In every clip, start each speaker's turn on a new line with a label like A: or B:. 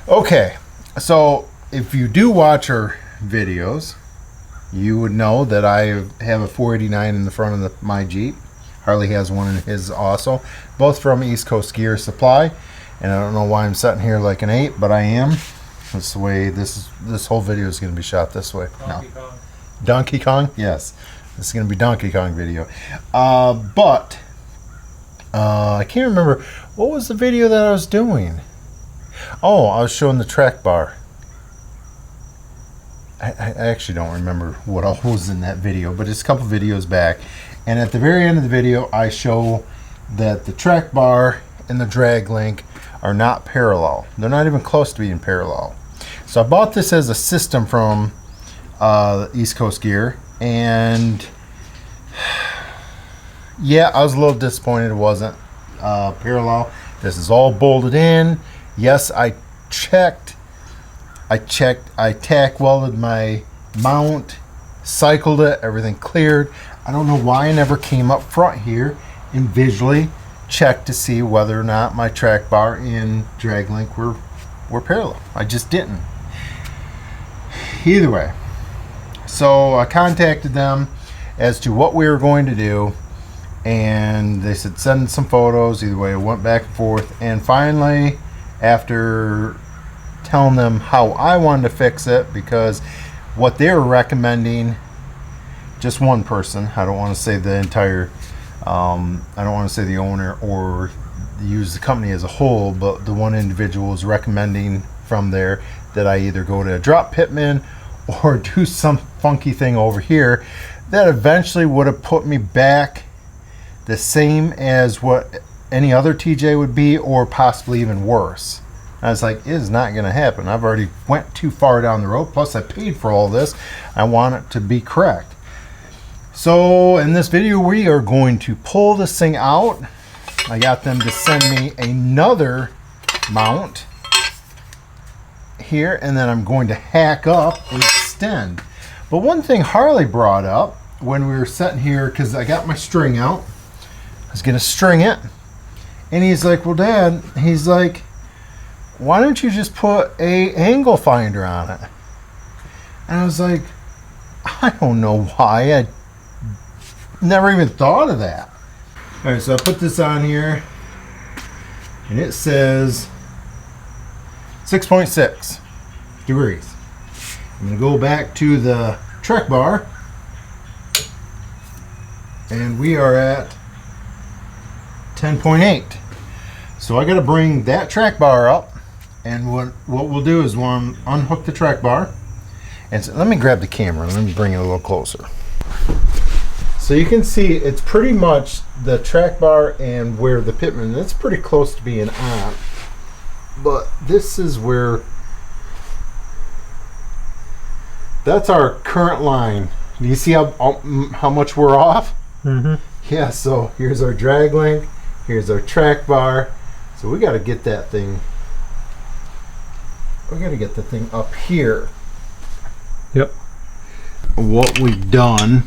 A: Okay, so if you do watch our videos, you would know that I have a 489 in the front of my Jeep. Harley has one in his also. Both from East Coast Gear Supply. And I don't know why I'm sitting here like an 8, but I am. That's the way this whole video is going to be shot this way.
B: Donkey Kong.
A: Donkey Kong? Yes. This is going to be Donkey Kong video. But I can't remember. What was the video that I was doing? Oh, I was showing the track bar. I actually don't remember what all was in that video, but it's a couple videos back. And at the very end of the video, I show that the track bar and the drag link are not parallel. They're not even close to being parallel. So I bought this as a system from East Coast Gear, and yeah, I was a little disappointed it wasn't parallel. This is all bolted in. Yes, I tack welded my mount, cycled it, everything cleared. I don't know why I never came up front here and visually checked to see whether or not my track bar and drag link were parallel. I just didn't. Either way, so I contacted them as to what we were going to do, and they said send some photos. Either way, I went back and forth, and finally, after telling them how I wanted to fix it, because what they were recommending, just one person, I don't want to say the entire, I don't want to say the owner or use the company as a whole, but the one individual was recommending from there that I either go to a drop pitman or do some funky thing over here that eventually would have put me back the same as what any other TJ would be, or possibly even worse. I was like, it is not going to happen. I've already went too far down the road. Plus, I paid for all this. I want it to be correct. So, in this video, we are going to pull this thing out. I got them to send me another mount here, and then I'm going to hack up and extend. But one thing Harley brought up when we were sitting here, because I got my string out, I was going to string it, and he's like, well, Dad, he's like, why don't you just put a angle finder on it? And I was like, I don't know why. I never even thought of that. All right, so I put this on here, and it says 6.6 degrees. I'm going to go back to the track bar, and we are at 10.8. So I got to bring that track bar up. And what we'll do is we'll unhook the track bar. And so, let me grab the camera. Let me bring it a little closer. So you can see it's pretty much the track bar and where the pitman, that's pretty close to being on. But this is where, that's our current line. Do you see how much we're off?
B: Mm-hmm.
A: Yeah, so here's our drag link. Here's our track bar. So we got to get that thing. We got to get the thing up here.
B: Yep.
A: What we've done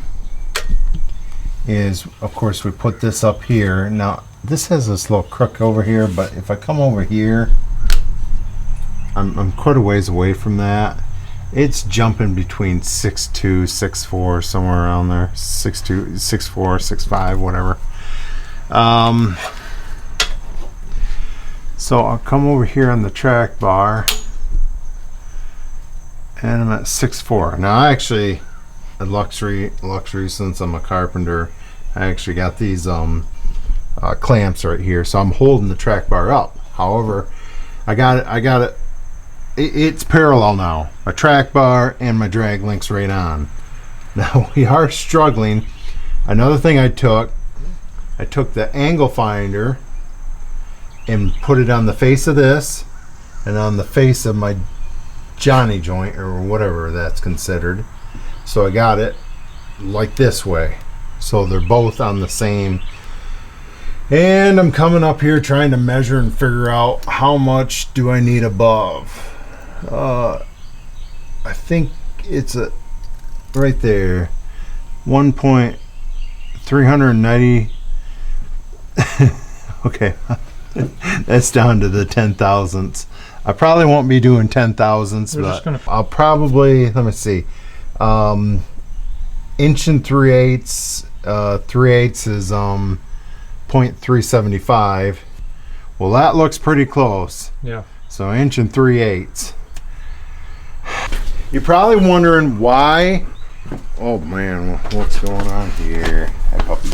A: is, of course, we put this up here. Now, this has this little crook over here, but if I come over here, I'm quite a ways away from that. It's jumping between 6'2", 6'4", somewhere around there. 6'2", 6'4", 6'5", whatever. So I'll come over here on the track bar, and I'm at 6'4". Now I actually, a luxury since I'm a carpenter, I actually got these clamps right here, so I'm holding the track bar up. However, I got it. It's parallel now. My track bar and my drag link's right on. Now we are struggling. Another thing I took the angle finder and put it on the face of this and on the face of my Johnny joint, or whatever that's considered. So I got it like this way, so they're both on the same. And I'm coming up here trying to measure and figure out how much do I need above. I think it's right there, 1.390. Okay, that's down to the 10 thousandths. I probably won't be doing 10,000s, but I'll probably, let me see, inch and 3/8. 3/8 is 0.375. Well, that looks pretty close.
B: Yeah.
A: So inch and 3/8. You're probably wondering why. Oh man, what's going on here? Hi, puppy.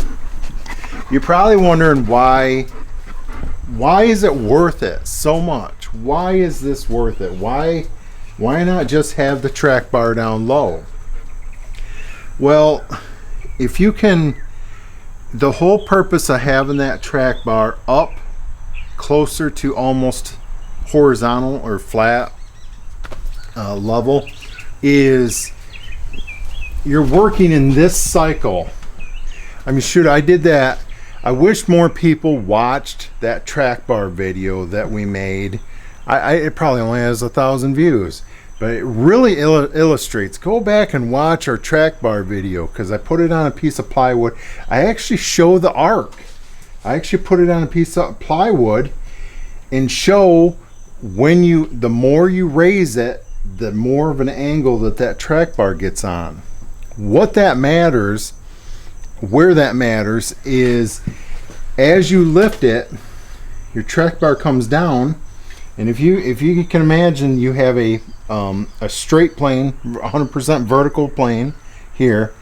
A: You're probably wondering why is it worth it so much? Why is this worth it? Why not just have the track bar down low? Well, if you can, the whole purpose of having that track bar up closer to almost horizontal or flat level is you're working in this cycle. I mean, shoot, I did that. I wish more people watched that track bar video that we made. It probably only has 1,000 views, but it really illustrates. Go back and watch our track bar video because I put it on a piece of plywood. I actually show the arc. I actually put it on a piece of plywood and show the more you raise it, the more of an angle that track bar gets on. What that matters, where that matters, is as you lift it, your track bar comes down, and if you can imagine, you have a straight plane, 100% vertical plane here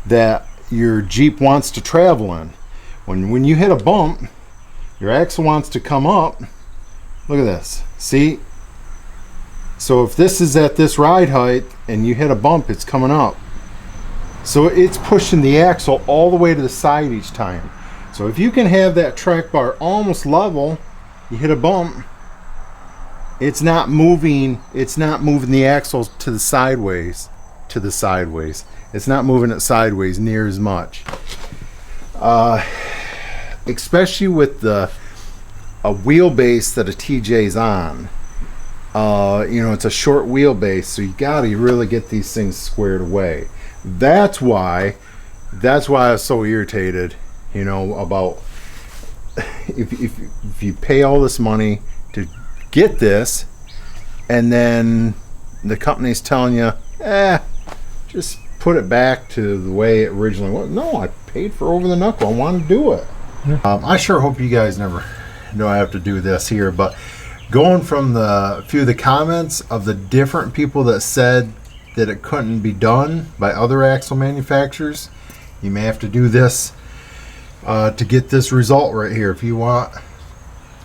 A: that your Jeep wants to travel in. When you hit a bump, your axle wants to come up. Look at this. See? So if this is at this ride height and you hit a bump, it's coming up. So it's pushing the axle all the way to the side each time. So if you can have that track bar almost level, you hit a bump, it's not moving the axle to the sideways. It's not moving it sideways near as much. Especially with a wheelbase that a TJ's on. It's a short wheelbase, so you gotta really get these things squared away. That's why I was so irritated, about if you pay all this money to get this, and then the company's telling you, just put it back to the way it originally was. No, I paid for over the knuckle. I want to do it. Yeah. I sure hope you guys never know I have to do this here, but going from a few of the comments of the different people that said that it couldn't be done by other axle manufacturers, you may have to do this to get this result right here. If you want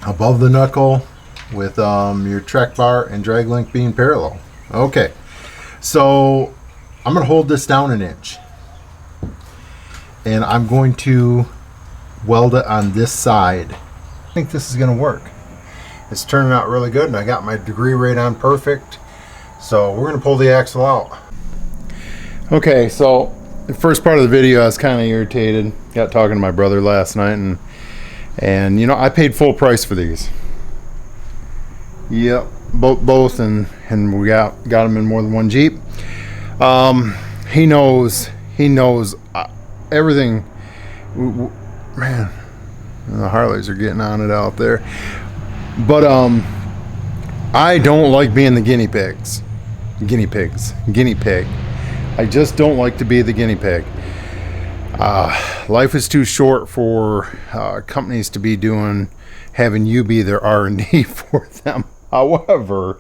A: above the knuckle with your track bar and drag link being parallel. Okay, so I'm going to hold this down an inch, and I'm going to weld it on this side. I think this is going to work. It's turning out really good, and I got my degree rate on perfect. So we're going to pull the axle out. Okay, so the first part of the video I was kind of irritated. Got talking to my brother last night, and I paid full price for these. Yep, both, and we got them in more than one Jeep. He knows everything. Man, the Harleys are getting on it out there. But I don't like being the guinea pig. I just don't like to be the guinea pig. Life is too short for companies to be having you be their R&D for them. However,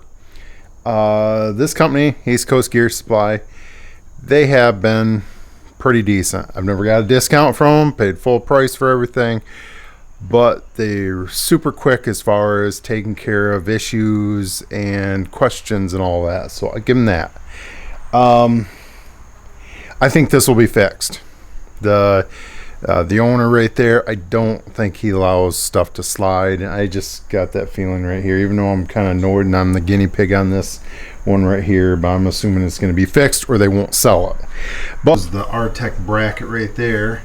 A: this company, East Coast Gear Supply, they have been pretty decent. I've never got a discount from them, paid full price for everything, but they're super quick as far as taking care of issues and questions and all that. So I give them that. I think this will be fixed. The owner right there, I don't think he allows stuff to slide. And I just got that feeling right here, even though I'm kind of annoyed and I'm the guinea pig on this one right here, but I'm assuming it's going to be fixed or they won't sell it. But the R-Tech bracket right there,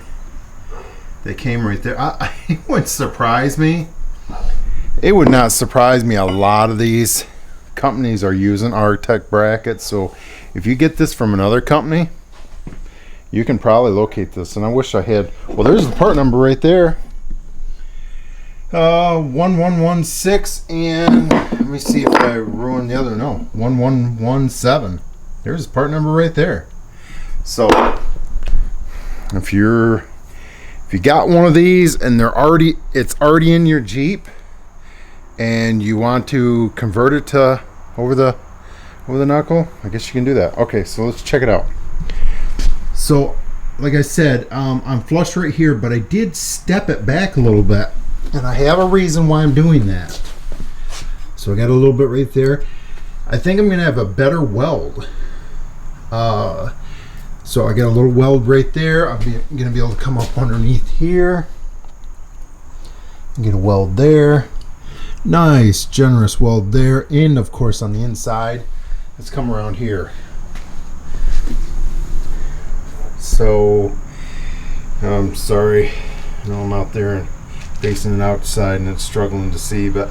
A: they came right there. It wouldn't surprise me. It would not surprise me. A lot of these companies are using R-Tech brackets, so if you get this from another company, you can probably locate this. And I wish I had, well, there's the part number right there, 1116, and let me see if I ruined the other. No, 1117. There's part number right there. So if you got one of these and it's already in your Jeep, and you want to convert it to over the knuckle, I guess you can do that. Okay, so let's check it out. So like I said, I'm flush right here, but I did step it back a little bit, and I have a reason why I'm doing that. So I got a little bit right there. I think I'm gonna have a better weld. So I got a little weld right there. I'm gonna be able to come up underneath here and get a weld there. Nice generous weld there, and of course on the inside. Let's come around here. So I'm sorry, I know I'm out there and facing it outside and it's struggling to see, but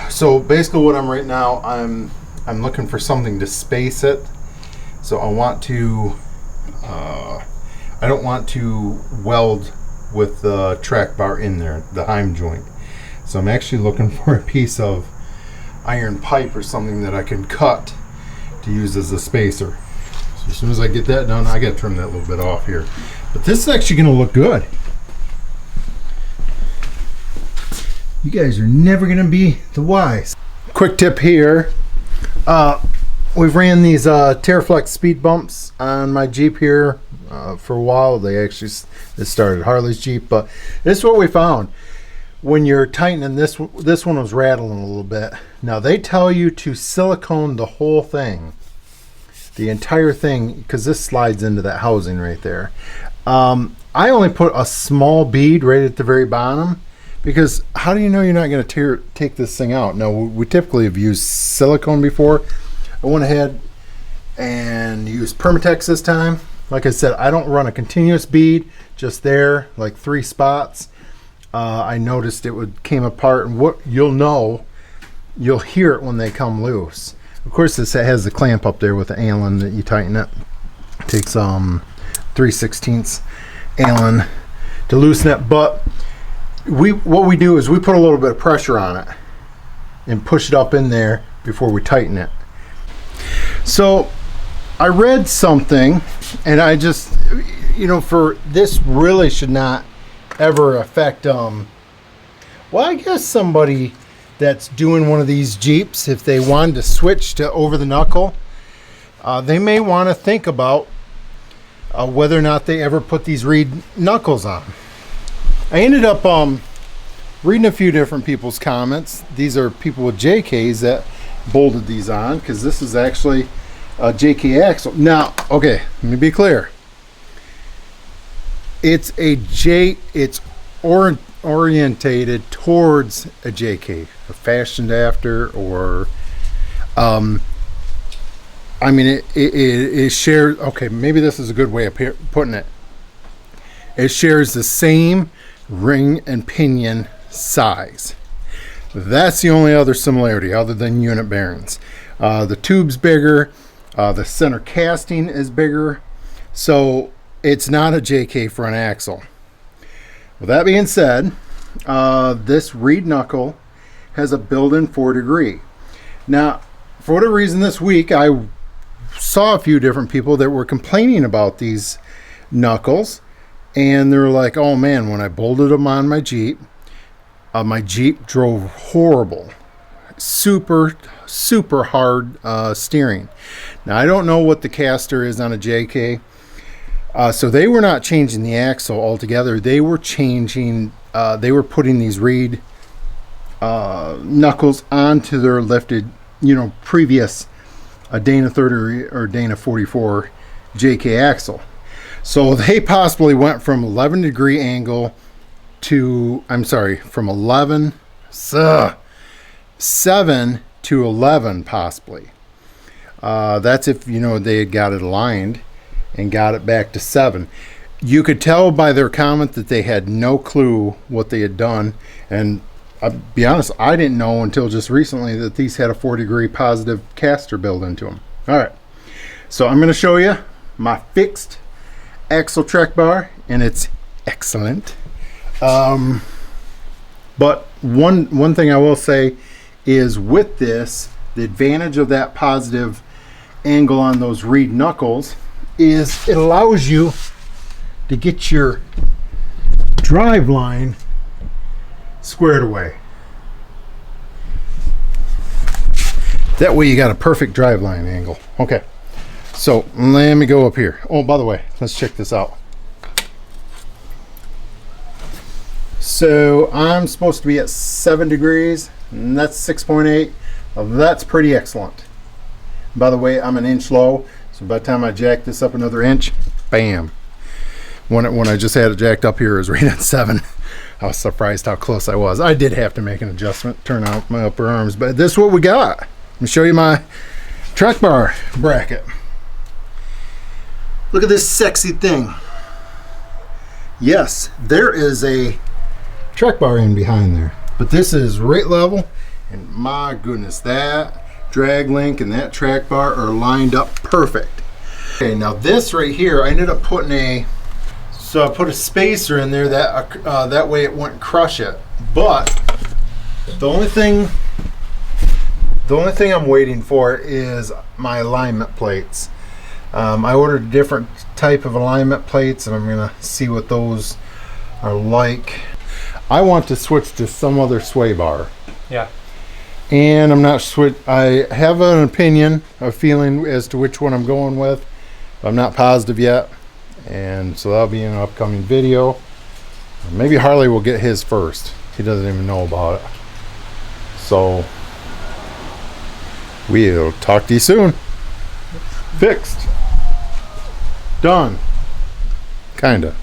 A: so basically what I'm right now, I'm looking for something to space it. So I want to I don't want to weld with the track bar in there, the heim joint. So I'm actually looking for a piece of iron pipe or something that I can cut to use as a spacer. So as soon as I get that done, I gotta trim that a little bit off here. But this is actually gonna look good. You guys are never gonna be the wise. Quick tip here. We've ran these Terraflex speed bumps on my Jeep here for a while. This started Harley's Jeep, but this is what we found. When you're tightening this one was rattling a little bit. Now they tell you to silicone the whole thing, the entire thing, because this slides into that housing right there. I only put a small bead right at the very bottom, because how do you know you're not going to take this thing out? Now we typically have used silicone before. I went ahead and used Permatex this time. Like I said, I don't run a continuous bead, just there, like 3 spots. I noticed it came apart, and what you'll hear it when they come loose. Of course, this has the clamp up there with the Allen that you tighten it. It takes 3/16 Allen to loosen it, but what we do is we put a little bit of pressure on it and push it up in there before we tighten it. So I read something, and I just, for this really should not ever affect well, I guess somebody that's doing one of these Jeeps, if they wanted to switch to over the knuckle, they may want to think about whether or not they ever put these reed knuckles on. I ended up reading a few different people's comments. These are people with JKs that bolted these on, because this is actually a JK axle. Now, okay, let me be clear. It's orientated towards a JK, or fashioned after, or it shares. Okay, maybe this is a good way of putting it. It shares the same ring and pinion size. That's the only other similarity other than unit bearings. The tube's bigger, the center casting is bigger, so it's not a JK front axle. With that being said, this reed knuckle has a built-in 4-degree. Now, for whatever reason this week, I saw a few different people that were complaining about these knuckles, and they were like, oh man, when I bolted them on my Jeep drove horrible. Super hard steering. Now, I don't know what the caster is on a JK. So they were not changing the axle altogether. They were changing, they were putting these reed knuckles onto their lifted, previous Dana 30 or Dana 44 JK axle. So they possibly went from 11-degree angle to, from 7 to 11 possibly. That's if, they had got it aligned and got it back to 7. You could tell by their comment that they had no clue what they had done, and I'll be honest, I didn't know until just recently that these had a 4-degree positive caster built into them. All right, so I'm going to show you my fixed axle track bar, and it's excellent. But one thing I will say is with this, the advantage of that positive angle on those reed knuckles is it allows you to get your drive line squared away. That way you got a perfect drive line angle. Okay, so let me go up here. Oh, by the way, let's check this out. So I'm supposed to be at 7 degrees, and that's 6.8. That's pretty excellent. By the way, I'm an inch low, so by the time I jack this up another inch, bam. When I just had it jacked up here, it was right at 7. I was surprised how close I was. I did have to make an adjustment, turn out my upper arms, but this is what we got. Let me show you my track bar bracket. Look at this sexy thing. Yes, there is a track bar in behind there, but this is right level, and my goodness, that drag link and that track bar are lined up perfect. Okay, now this right here, I ended up putting I put a spacer in there that way it wouldn't crush it. But the only thing I'm waiting for is my alignment plates. I ordered a different type of alignment plates, and I'm gonna see what those are like. I want to switch to some other sway bar.
B: Yeah.
A: And I'm not I have an opinion, a feeling as to which one I'm going with, but I'm not positive yet. And so that'll be in an upcoming video. Maybe Harley will get his first. He doesn't even know about it. So we'll talk to you soon. Fixed. Done. Kinda.